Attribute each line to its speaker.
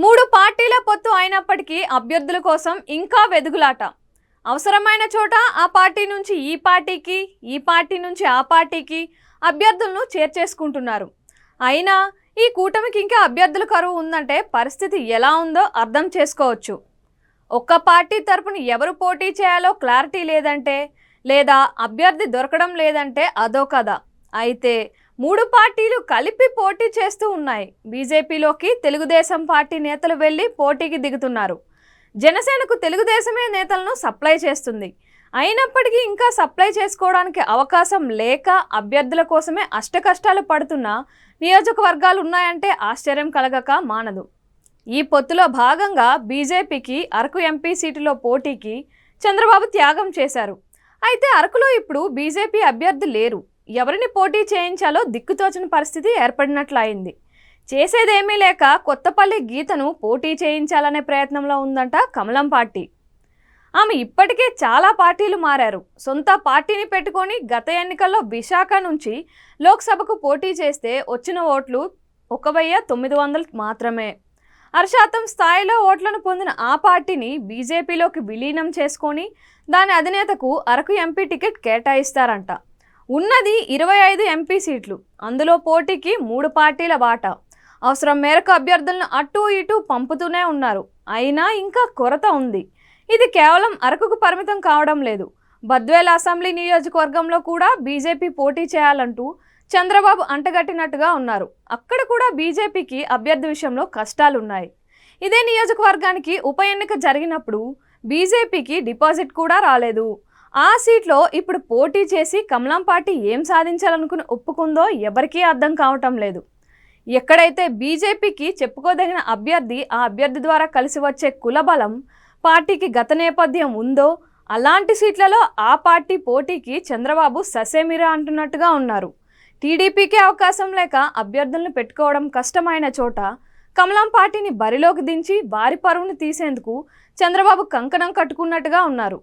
Speaker 1: మూడు పార్టీల పొత్తు అయినప్పటికీ అభ్యర్థుల కోసం ఇంకా వెదుగులాట. అవసరమైన చోట ఆ పార్టీ నుంచి ఈ పార్టీకి, ఈ పార్టీ నుంచి ఆ పార్టీకి అభ్యర్థులను చేర్చేసుకుంటున్నారు. అయినా ఈ కూటమికి ఇంకా అభ్యర్థుల కరువు ఉందంటే పరిస్థితి ఎలా ఉందో అర్థం చేసుకోవచ్చు. ఒక్క పార్టీ తరపున ఎవరు పోటీ చేయాలో క్లారిటీ లేదంటే, లేదా అభ్యర్థి దొరకడం లేదంటే అదో కథ. అయితే మూడు పార్టీలు కలిపి పోటీ చేస్తూ ఉన్నాయి. బీజేపీలోకి తెలుగుదేశం పార్టీ నేతలు వెళ్ళి పోటీకి దిగుతున్నారు. జనసేనకు తెలుగుదేశమే నేతలను సప్లై చేస్తుంది. అయినప్పటికీ ఇంకా సప్లై చేసుకోవడానికి అవకాశం లేక అభ్యర్థుల కోసమే అష్టకష్టాలు పడుతున్న నియోజకవర్గాలు ఉన్నాయంటే ఆశ్చర్యం కలగక మానదు. ఈ పొత్తులో భాగంగా బీజేపీకి అరకు ఎంపీ సీటులో పోటీకి చంద్రబాబు త్యాగం చేశారు. అయితే అరకులో ఇప్పుడు బీజేపీ అభ్యర్థి లేరు. ఎవరిని పోటీ చేయించాలో దిక్కుతోచని పరిస్థితి ఏర్పడినట్లయింది. చేసేదేమీ లేక కొత్తపల్లి గీతను పోటీ చేయించాలనే ప్రయత్నంలో ఉందంట కమలం పార్టీ. ఆమె ఇప్పటికే చాలా పార్టీలు మారారు. సొంత పార్టీని పెట్టుకొని గత ఎన్నికల్లో విశాఖ నుంచి లోక్సభకు పోటీ చేస్తే వచ్చిన ఓట్లు 1900 మాత్రమే. 6% స్థాయిలో ఓట్లను పొందిన ఆ పార్టీని బీజేపీలోకి విలీనం చేసుకొని దాని అధినేతకు అరకు ఎంపీ టికెట్ కేటాయిస్తారంట. ఉన్నది 25 ఎంపీ సీట్లు. అందులో పోటీకి 3 పార్టీల వాటా. అవసరం మేరకు అభ్యర్థులను అటు ఇటు పంపుతూనే ఉన్నారు. అయినా ఇంకా కొరత ఉంది. ఇది కేవలం అరకుకు పరిమితం కావడం లేదు. బద్వేల్ అసెంబ్లీ నియోజకవర్గంలో కూడా బీజేపీ పోటీ చేయాలంటూ చంద్రబాబు అంటగట్టినట్టుగా ఉన్నారు. అక్కడ కూడా బీజేపీకి అభ్యర్థి విషయంలో కష్టాలున్నాయి. ఇదే నియోజకవర్గానికి ఉప ఎన్నిక జరిగినప్పుడు బీజేపీకి డిపాజిట్ కూడా రాలేదు. ఆ సీట్లో ఇప్పుడు పోటీ చేసి కమలం పార్టీ ఏం సాధించాలనుకుని ఒప్పుకుందో ఎవరికీ అర్థం కావటం లేదు. ఎక్కడైతే బీజేపీకి చెప్పుకోదగిన అభ్యర్థి, ఆ అభ్యర్థి ద్వారా కలిసి వచ్చే కులబలం, పార్టీకి గత నేపథ్యం ఉందో అలాంటి సీట్లలో ఆ పార్టీ పోటీకి చంద్రబాబు ససేమిరా అంటున్నట్టుగా ఉన్నారు. టీడీపీకి అవకాశం లేక అభ్యర్థులను పెట్టుకోవడం కష్టమైన చోట కమలం పార్టీని బరిలోకి దించి వారి పరువును తీసేందుకు చంద్రబాబు కంకణం కట్టుకున్నట్టుగా ఉన్నారు.